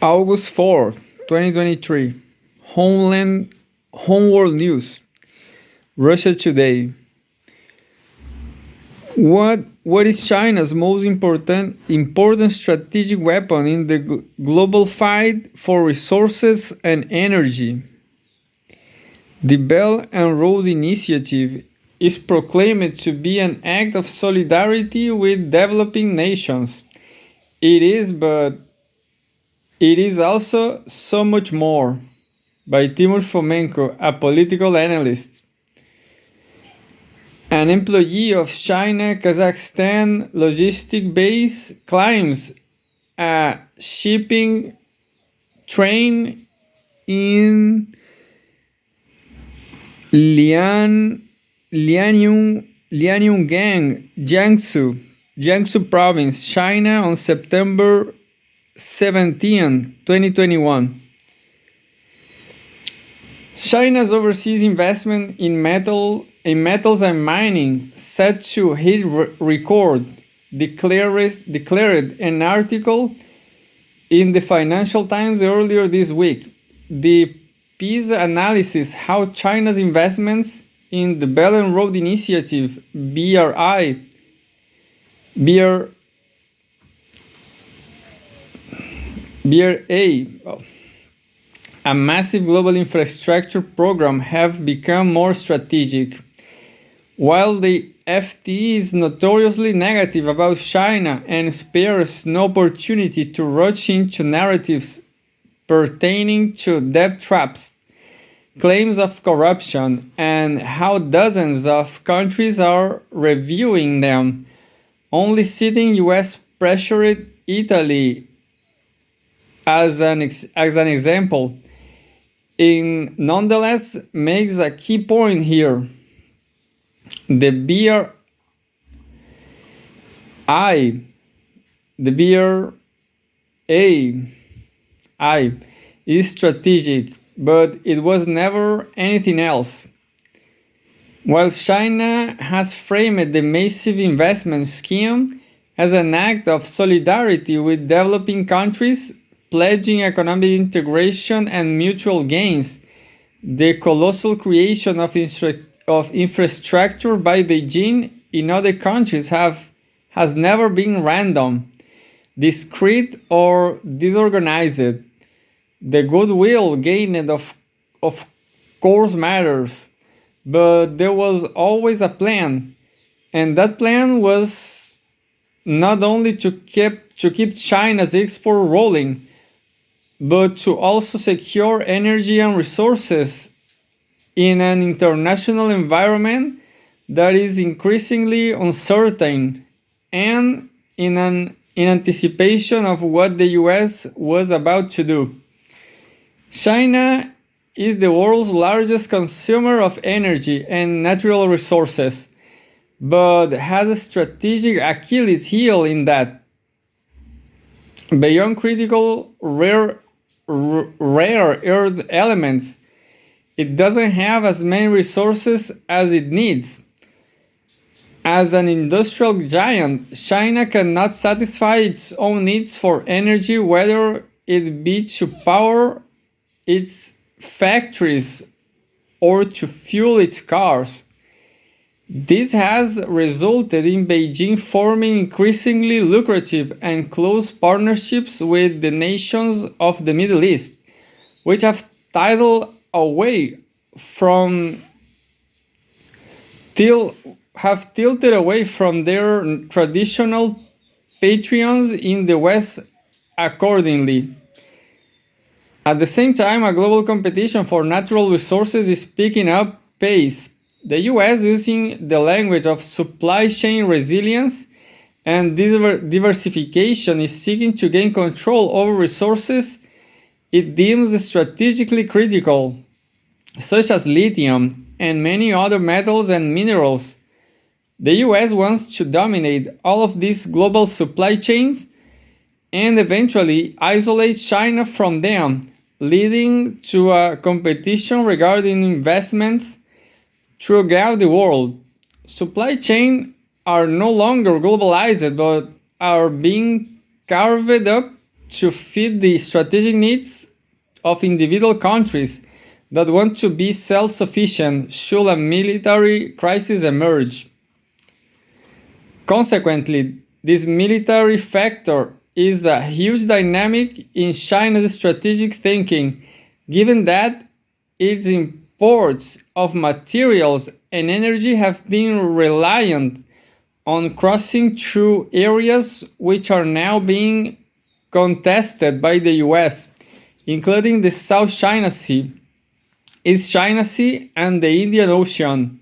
August 4th, 2023. Homeworld News. Russia Today. What is China's most important strategic weapon in the global fight for resources and energy? The Belt and Road Initiative is proclaimed to be an act of solidarity with developing nations. It is, but it is also so much more. By Timur Fomenko, a political analyst. An employee of China-Kazakhstan logistic base climbs a shipping train in Lianyungang, Jiangsu province, China on September 17, 2021. China's overseas investment in metals and mining set to hit record, declared an article in the Financial Times earlier this week. The piece analyzes how China's investments in the Belt and Road Initiative BRI a massive global infrastructure program have become more strategic. While the FT is notoriously negative about China and spares no opportunity to rush into narratives pertaining to debt traps, claims of corruption, and how dozens of countries are reviewing them, only citing US pressured Italy as an example, nonetheless makes a key point here. The BRI is strategic, but it was never anything else. While China has framed the massive investment scheme as an act of solidarity with developing countries, pledging economic integration and mutual gains, the colossal creation of infrastructure by Beijing in other countries has never been random, discreet, or disorganized. The goodwill gained of course matters, but there was always a plan, and that plan was not only to keep China's export rolling, but to also secure energy and resources in an international environment that is increasingly uncertain, and in anticipation of what the US was about to do. China is the world's largest consumer of energy and natural resources, but has a strategic Achilles heel in that. Beyond critical rare earth elements, it doesn't have as many resources as it needs. As an industrial giant, China cannot satisfy its own needs for energy, whether it be to power its factories or to fuel its cars. This has resulted in Beijing forming increasingly lucrative and close partnerships with the nations of the Middle East, which have tilted away from their traditional patrons in the West accordingly. At the same time, a global competition for natural resources is picking up pace. The US, using the language of supply chain resilience and diversification, is seeking to gain control over resources it deems strategically critical, such as lithium and many other metals and minerals. The US wants to dominate all of these global supply chains and eventually isolate China from them, leading to a competition regarding investments throughout the world. Supply chains are no longer globalized but are being carved up to fit the strategic needs of individual countries that want to be self-sufficient should a military crisis emerge. Consequently, this military factor is a huge dynamic in China's strategic thinking, given that its imports of materials and energy have been reliant on crossing through areas which are now being contested by the US, including the South China Sea, East China Sea, and the Indian Ocean.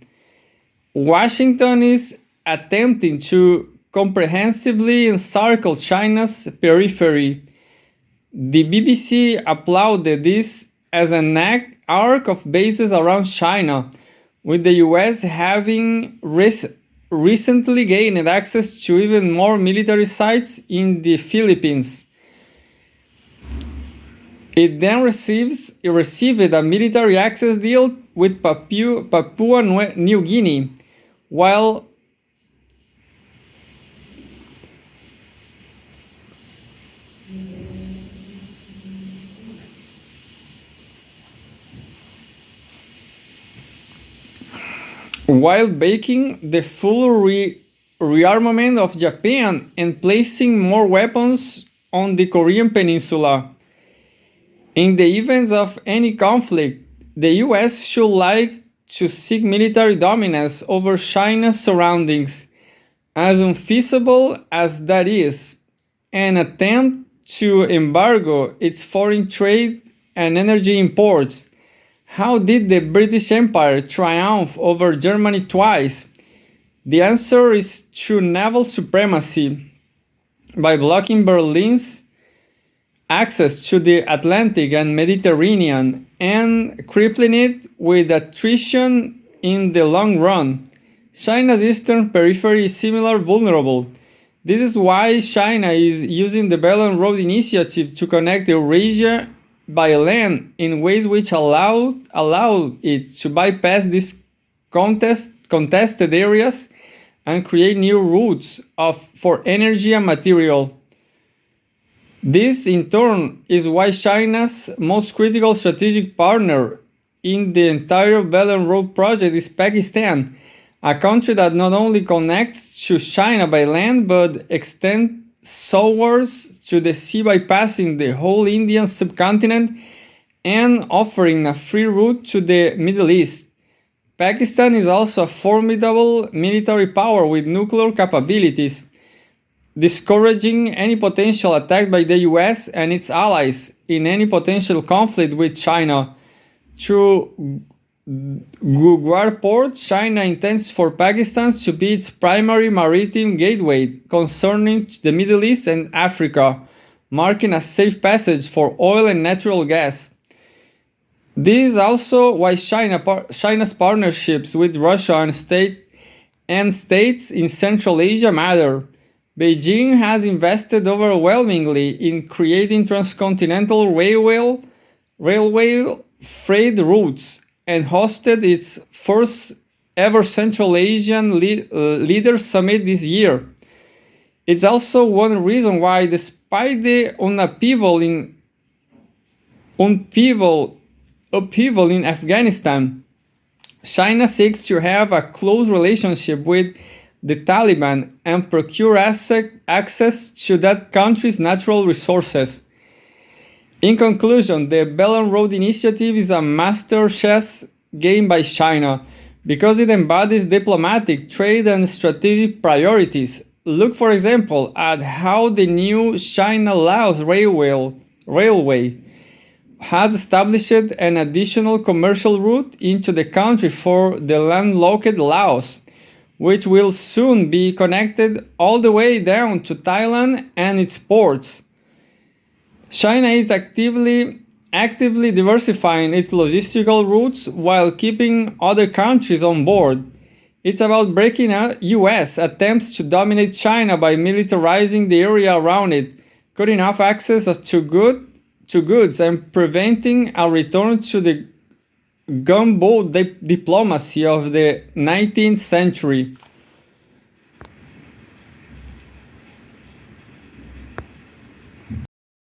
Washington is attempting to comprehensively encircle China's periphery. The BBC applauded this as an arc of bases around China, with the US having recently gained access to even more military sites in the Philippines. It then received a military access deal with Papua New Guinea, while baking the full rearmament of Japan and placing more weapons on the Korean Peninsula. In the event of any conflict, the US should like to seek military dominance over China's surroundings, as unfeasible as that is, and attempt to embargo its foreign trade and energy imports. How did the British Empire triumph over Germany twice? The answer is through naval supremacy, by blocking Berlin's access to the Atlantic and Mediterranean and crippling it with attrition in the long run. China's eastern periphery is similarly vulnerable. This is why China is using the Belt and Road Initiative to connect Eurasia by land in ways which allow it to bypass these contested areas and create new routes for energy and material. This, in turn, is why China's most critical strategic partner in the entire Belt and Road project is Pakistan, a country that not only connects to China by land but extends southwards to the sea, bypassing the whole Indian subcontinent and offering a free route to the Middle East. Pakistan is also a formidable military power with nuclear capabilities, discouraging any potential attack by the US and its allies in any potential conflict with China. Through Guwahati Port, China intends for Pakistan to be its primary maritime gateway concerning the Middle East and Africa, marking a safe passage for oil and natural gas. This is also why China's partnerships with Russia and states in Central Asia matter. Beijing has invested overwhelmingly in creating transcontinental railway freight routes and hosted its first ever Central Asian Leaders Summit this year. It's also one reason why, despite the upheaval in Afghanistan, China seeks to have a close relationship with the Taliban and procure access to that country's natural resources. In conclusion, the Belt and Road Initiative is a master chess game by China because it embodies diplomatic, trade, and strategic priorities. Look, for example, at how the new China-Laos railway has established an additional commercial route into the country for the landlocked Laos, which will soon be connected all the way down to Thailand and its ports. China is actively diversifying its logistical routes while keeping other countries on board. It's about breaking out US attempts to dominate China by militarizing the area around it, cutting off access to goods and preventing a return to the gunboat diplomacy of the 19th century.